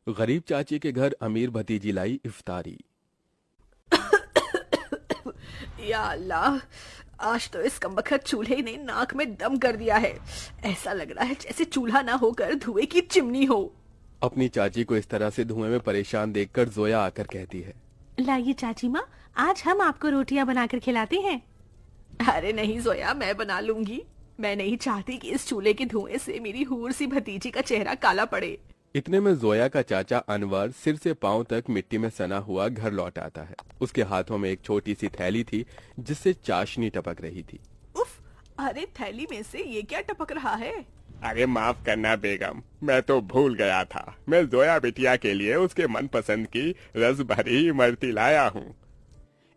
गरीब चाची के घर अमीर भतीजी लाई इफ्तारी। या अल्लाह, आज तो इस कमबख्त चूल्हे ने नाक में दम कर दिया है। ऐसा लग रहा है जैसे चूल्हा ना होकर धुएं की चिमनी हो। अपनी चाची को इस तरह से धुएं में परेशान देखकर जोया आकर कहती है, लाइए चाची माँ, आज हम आपको रोटियां बनाकर खिलाते हैं। अरे नहीं जोया, मैं बना लूंगी। मैं नहीं चाहती कि इस चूल्हे के धुएं से मेरी हूर सी भतीजी का चेहरा काला पड़े। इतने में जोया का चाचा अनवर सिर से पांव तक मिट्टी में सना हुआ घर लौट आता है। उसके हाथों में एक छोटी सी थैली थी जिससे चाशनी टपक रही थी। उफ, अरे थैली में से ये क्या टपक रहा है? अरे माफ करना बेगम, मैं तो भूल गया था। मैं जोया बिटिया के लिए उसके मनपसंद की रस भरी इमरती लाया हूँ।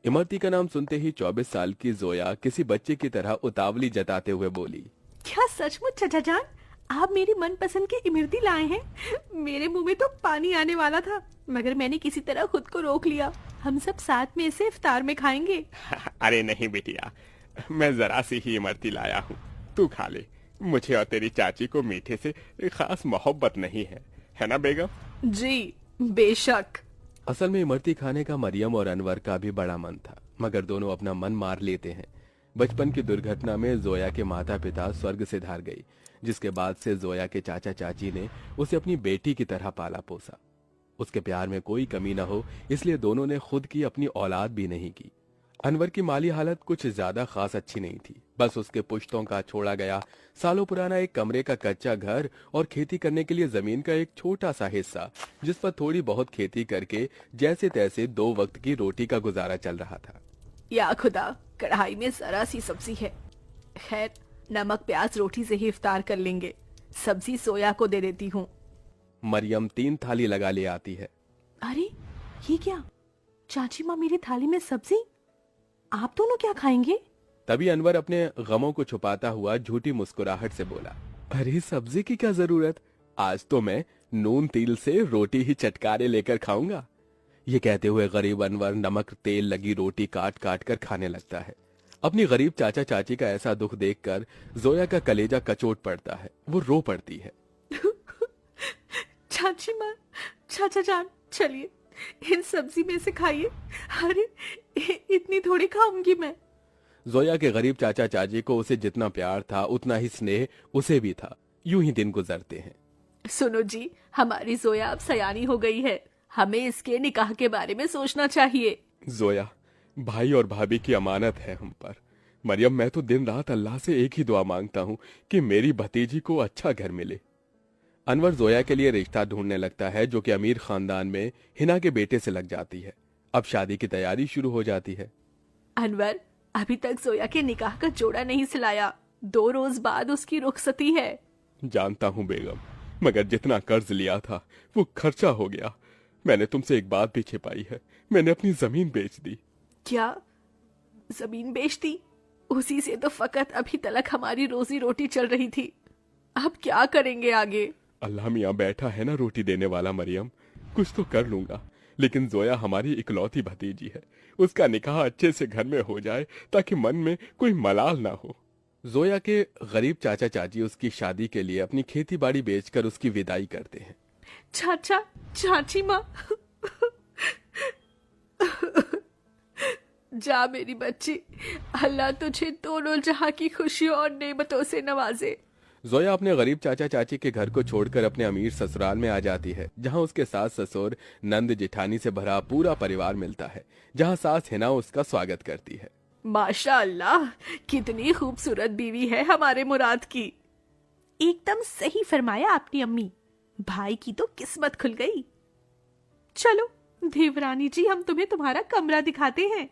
इमरती का नाम सुनते ही 24 साल की जोया किसी बच्चे की तरह उतावली जताते हुए बोली, क्या सचमुच चाचा जान, आप मेरी मनपसंद की इमरती लाए हैं? मेरे मुंह में तो पानी आने वाला था, मगर मैंने किसी तरह खुद को रोक लिया। हम सब साथ में इसे इफ्तार में खाएंगे। अरे नहीं बिटिया, मैं जरा सी ही इमरती लाया हूँ, तू खा ले। मुझे और तेरी चाची को मीठे से खास मोहब्बत नहीं है ना बेगम? जी बेशक। असल में इमरती खाने का मरियम और अनवर का भी बड़ा मन था, मगर दोनों अपना मन मार लेते हैं। बचपन की दुर्घटना में जोया के माता पिता स्वर्ग से धार गई, जिसके बाद से जोया के चाचा चाची ने उसे अपनी बेटी की तरह पाला पोसा। उसके प्यार में कोई कमी न हो, इसलिए दोनों ने खुद की अपनी औलाद भी नहीं की। अनवर की माली हालत कुछ ज्यादा खास अच्छी नहीं थी। बस उसके पुश्तों का छोड़ा गया सालों पुराना एक कमरे का कच्चा घर और खेती करने के लिए जमीन का एक छोटा सा हिस्सा, जिस पर थोड़ी बहुत खेती करके जैसे तैसे 2 वक्त की रोटी का गुजारा चल रहा था। या खुदा, कढ़ाई में जरा सी सब्जी है। खैर, नमक प्याज रोटी से ही इफ्तार कर लेंगे। सब्जी सोया को दे देती हूँ। मरियम 3 थाली लगा ले आती है। अरे ये क्या, चाची माँ मेरी थाली में सब्जी, आप दोनों क्या खाएंगे? तभी अनवर अपने गमों को छुपाता हुआ झूठी मुस्कुराहट से बोला, अरे सब्जी की क्या जरूरत, आज तो मैं नून तिल से रोटी ही चटकारे लेकर खाऊंगा। ये कहते हुए गरीब अनवर नमक तेल लगी रोटी काट काट कर खाने लगता है। अपनी गरीब चाचा चाची का ऐसा दुख देखकर जोया का कलेजा कचोट पड़ता है। वो रो पड़ती है। चाची माँ, चाचा जान, चलिए इन सब्जी में से खाइए। अरे इतनी थोड़ी खाऊंगी मैं। जोया के गरीब चाचा चाची को उसे जितना प्यार था उतना ही स्नेह उसे भी था। यूं ही दिन गुजरते हैं। सुनो जी, हमारी जोया अब सयानी हो गई है। हमें इसके निकाह के बारे में सोचना चाहिए। जोया, भाई और भाभी की अमानत है हम पर। मरियम, मैं तो दिन रात अल्लाह से एक ही दुआ मांगता हूँ कि मेरी भतीजी को अच्छा घर मिले। अनवर जोया के लिए रिश्ता ढूंढने लगता है, जो कि अमीर खानदान में हिना के बेटे से लग जाती है। अब शादी की तैयारी शुरू हो जाती है। अनवर, अभी तक जोया के निकाह का जोड़ा नहीं सिलाया। 2 रोज बाद उसकी रुखसती है। जानता हूँ बेगम, मगर जितना कर्ज लिया था वो खर्चा हो गया। मैंने तुमसे एक बात भी छिपाई है, मैंने अपनी जमीन बेच दी। क्या जमीन बेच दी? उसी से तो फकत अभी तक हमारी रोजी रोटी चल रही थी। अब क्या करेंगे आगे? अल्लाह मियाँ बैठा है ना रोटी देने वाला। मरियम, कुछ तो कर लूंगा, लेकिन जोया हमारी इकलौती भतीजी है। उसका निकाह अच्छे से घर में हो जाए ताकि मन में कोई मलाल ना हो। जोया के गरीब चाचा चाची उसकी शादी के लिए अपनी खेती बाड़ी बेचकर उसकी विदाई करते हैं। चाचा चाची माँ, जा मेरी बच्ची, अल्लाह तुझे दोनों जहां की खुशियों और नेमतों से नवाजे। जोया अपने गरीब चाचा चाची के घर को छोड़कर अपने अमीर ससुराल में आ जाती है, जहां उसके सास ससुर नंद जेठानी से भरा पूरा परिवार मिलता है, जहां सास हिना उसका स्वागत करती है। माशा अल्लाह, कितनी खूबसूरत बीवी है हमारे मुराद की। एकदम सही फरमाया आपने अम्मी, भाई की तो किस्मत खुल गई। चलो देवरानी जी, हम तुम्हें तुम्हारा कमरा दिखाते हैं।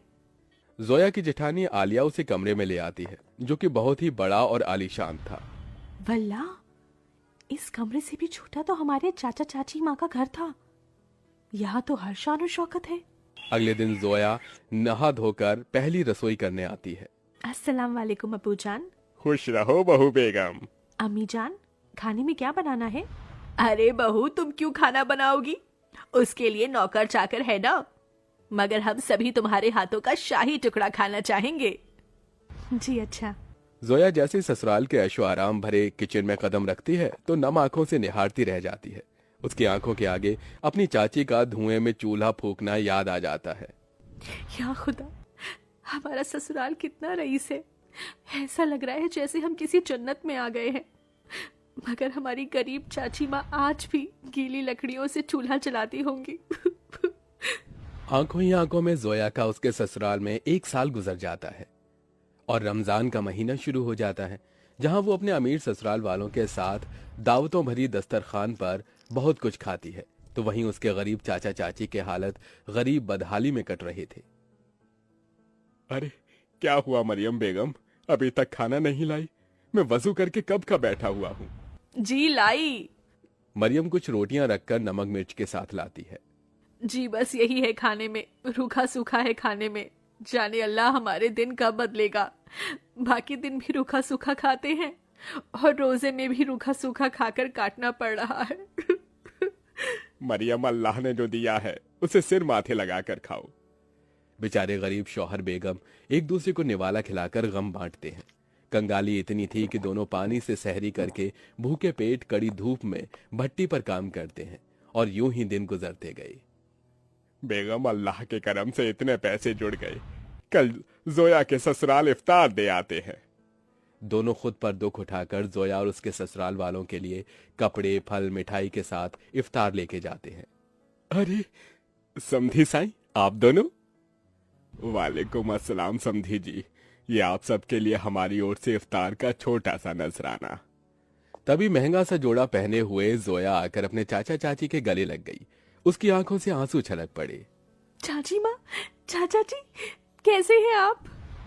जोया की जेठानी आलिया उसे कमरे में ले आती है, जो कि बहुत ही बड़ा और आलीशान था। वल्ला, इस कमरे से भी छोटा तो हमारे चाचा चाची माँ का घर था। यहाँ तो हर शान और शौकत है। अगले दिन जोया नहा धोकर पहली रसोई करने आती है। अस्सलाम वालेकुम अबू जान। खुश रहो बहू बेगम। अम्मी जान, खाने में क्या बनाना है? अरे बहू, तुम क्यों खाना बनाओगी? उसके लिए नौकर चाकर है ना। मगर हम सभी तुम्हारे हाथों का शाही टुकड़ा खाना चाहेंगे। जी अच्छा। जोया जैसे ससुराल के ऐशो आराम भरे किचन में कदम रखती है तो नम आंखों से निहारती रह जाती है। उसकी आंखों के आगे अपनी चाची का धुएं में चूल्हा फूंकना याद आ जाता है। या खुदा, हमारा ससुराल कितना रईस है। ऐसा लग रहा है जैसे हम किसी जन्नत में आ गए हैं। मगर हमारी गरीब चाची माँ आज भी गीली लकड़ियों से चूल्हा जलाती होंगी। आंखों ही आंखों में जोया का उसके ससुराल में 1 साल गुजर जाता है और रमजान का महीना शुरू हो जाता है, जहां वो अपने अमीर ससुराल वालों के साथ दावतों भरी दस्तरखान पर बहुत कुछ खाती है, तो वहीं उसके गरीब चाचा चाची के हालत गरीब बदहाली में कट रहे थे। अरे क्या हुआ मरियम बेगम, अभी तक खाना नहीं लाई? मैं वजू करके कब का बैठा हुआ हूँ। जी लाई। मरियम कुछ रोटियां रखकर नमक मिर्च के साथ लाती है। जी बस यही है खाने में, रूखा सूखा है खाने में। जाने अल्लाह हमारे दिन कब बदलेगा। बाकी दिन भी रूखा सूखा खाते हैं और रोजे में भी रूखा सूखा खाकर काटना पड़ रहा है। मरियम, अल्लाह ने जो दिया है उसे सिर माथे लगाकर खाओ। बेचारे गरीब शौहर बेगम एक दूसरे को निवाला खिलाकर गम बांटते हैं। कंगाली इतनी थी कि दोनों पानी से सहरी करके भूखे पेट कड़ी धूप में भट्टी पर काम करते हैं और यूं ही दिन गुजरते गए। बेगम, अल्लाह के करम से इतने पैसे जुड़ गए, कल जोया के ससुराल इफ्तार दे आते हैं। दोनों खुद पर दुख उठाकर जोया और उसके ससुराल वालों के लिए कपड़े, फल, मिठाई के साथ इफ्तार लेके जाते हैं। अरे समधी साईं, आप दोनों? वालेकुम अस्सलाम समधी जी, ये आप सबके लिए हमारी ओर से इफ्तार का छोटा सा नजराना। तभी महंगा सा जोड़ा पहने हुए जोया आकर अपने चाचा चाची के गले लग गई। उसकी आंखों से आंसू छलक पड़े। चाची माँ, चाचा जी, कैसे हैं आप?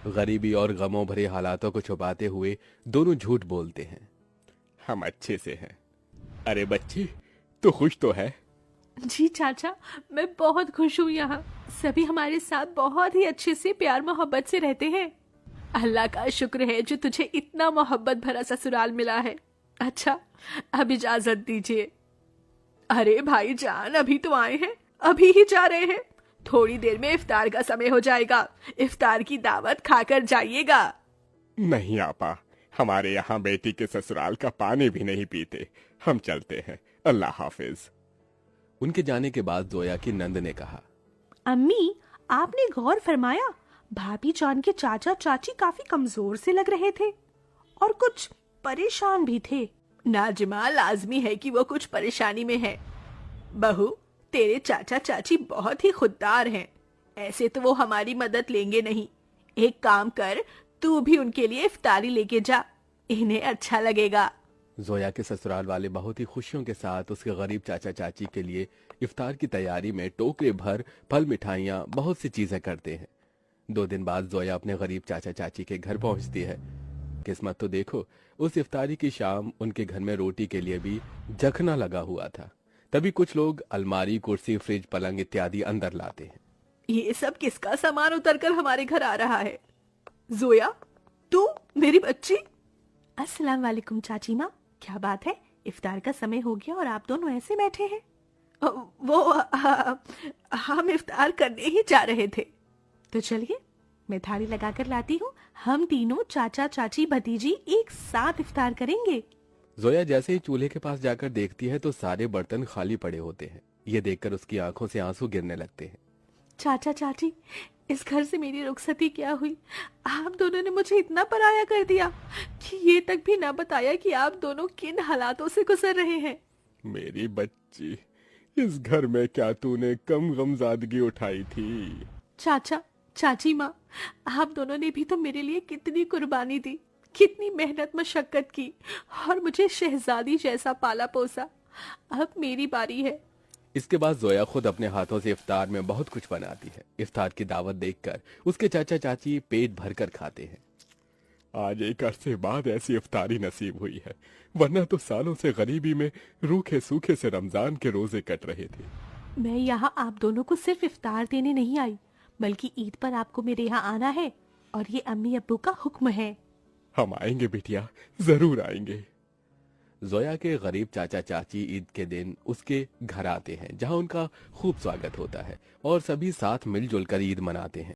गरीबी और गमों भरे हालातों को छुपाते हुए दोनों झूठ बोलते हैं। हम अच्छे से हैं। अरे बच्ची, तू खुश तो है? जी चाचा, मैं बहुत खुश हूँ। यहाँ सभी हमारे साथ बहुत ही अच्छे से प्यार मोहब्बत से रहते हैं। अल्लाह का शुक्र है जो तुझे इतना मोहब्बत भरा ससुराल मिला है। अच्छा, अब इजाजत दीजिए। अरे भाईजान, अभी तो आए हैं, अभी ही जा रहे हैं। थोड़ी देर में इफ्तार का समय हो जाएगा। इफ्तार की दावत खाकर जाइएगा। नहीं आपा, हमारे यहाँ बेटी के ससुराल का पानी भी नहीं पीते। हम चलते हैं, अल्लाह हाफिज। उनके जाने के बाद जोया की नंद ने कहा, अम्मी, आपने गौर फरमाया भाभी जान के चाचा चाची काफी कमजोर से लग रहे थे और कुछ परेशान भी थे। नाजिमा, लाजमी है कि वो कुछ परेशानी में है। बहू, तेरे चाचा चाची बहुत ही खुददार हैं। ऐसे तो वो हमारी मदद लेंगे नहीं। एक काम कर, तू भी उनके लिए इफ्तारी लेके जा, इन्हें अच्छा लगेगा। जोया के ससुराल वाले बहुत ही खुशियों के साथ उसके गरीब चाचा चाची के लिए इफ्तार की तैयारी में टोकरे भर फल, मिठाइयाँ, बहुत सी चीजें करते हैं। 2 दिन बाद जोया अपने गरीब चाचा चाची के घर पहुंचती है। किस्मत तो देखो, उस इफ्तारी की शाम उनके घर में रोटी के लिए भी जखना लगा हुआ था। तभी कुछ लोग अलमारी, कुर्सी, फ्रिज, पलंग इत्यादि अंदर लाते हैं। ये सब किसका सामान उतरकर हमारे घर आ रहा है? जोया, तू मेरी बच्ची? अस्सलाम वालेकुम चाची माँ, क्या बात है? इफ्तार का समय हो गया और आप दोनों ऐसे बैठे हैं? हम इफ्तार करने ही जा रहे थे। तो चलिए, मैं थाली लगाकर लाती हूँ। हम तीनों चाचा चाची भतीजी एक साथ इफ्तार करेंगे। जोया जैसे ही चूल्हे के पास जाकर देखती है तो सारे बर्तन खाली पड़े होते हैं। ये देखकर उसकी आंखों से आंसू गिरने लगते हैं। चाचा चाची, इस घर से मेरी रुखसती क्या हुई? आप दोनों ने मुझे इतना पराया कर दिया कि ये तक भी ना बताया कि आप दोनों किन हालातों से गुजर रहे हैं। मेरी बच्ची, इस घर में क्या तूने कम गमजादगी उठाई थी? चाचा चाची माँ, आप दोनों ने भी तो मेरे लिए कितनी कुर्बानी दी, कितनी मेहनत मशक्कत की और मुझे शहजादी जैसा पाला पोसा। अब मेरी बारी है। इसके बाद जोया खुद अपने हाथों से इफ्तार में बहुत कुछ बनाती है। इफ्तार की दावत देखकर उसके चाचा चाची पेट भरकर खाते हैं। आज एक अरसे बाद ऐसी इफ्तारी नसीब हुई है, वरना तो सालों से गरीबी में रूखे सूखे से रमजान के रोजे कट रहे थे। मैं यहाँ आप दोनों को सिर्फ इफ्तार देने नहीं आई, बल्कि ईद पर आपको मेरे यहाँ आना है और ये अम्मी अब्बू का हुक्म है। हम आएंगे बिटिया, जरूर आएंगे। जोया के गरीब चाचा चाची ईद के दिन उसके घर आते हैं, जहां उनका खूब स्वागत होता है और सभी साथ मिलजुल कर ईद मनाते हैं।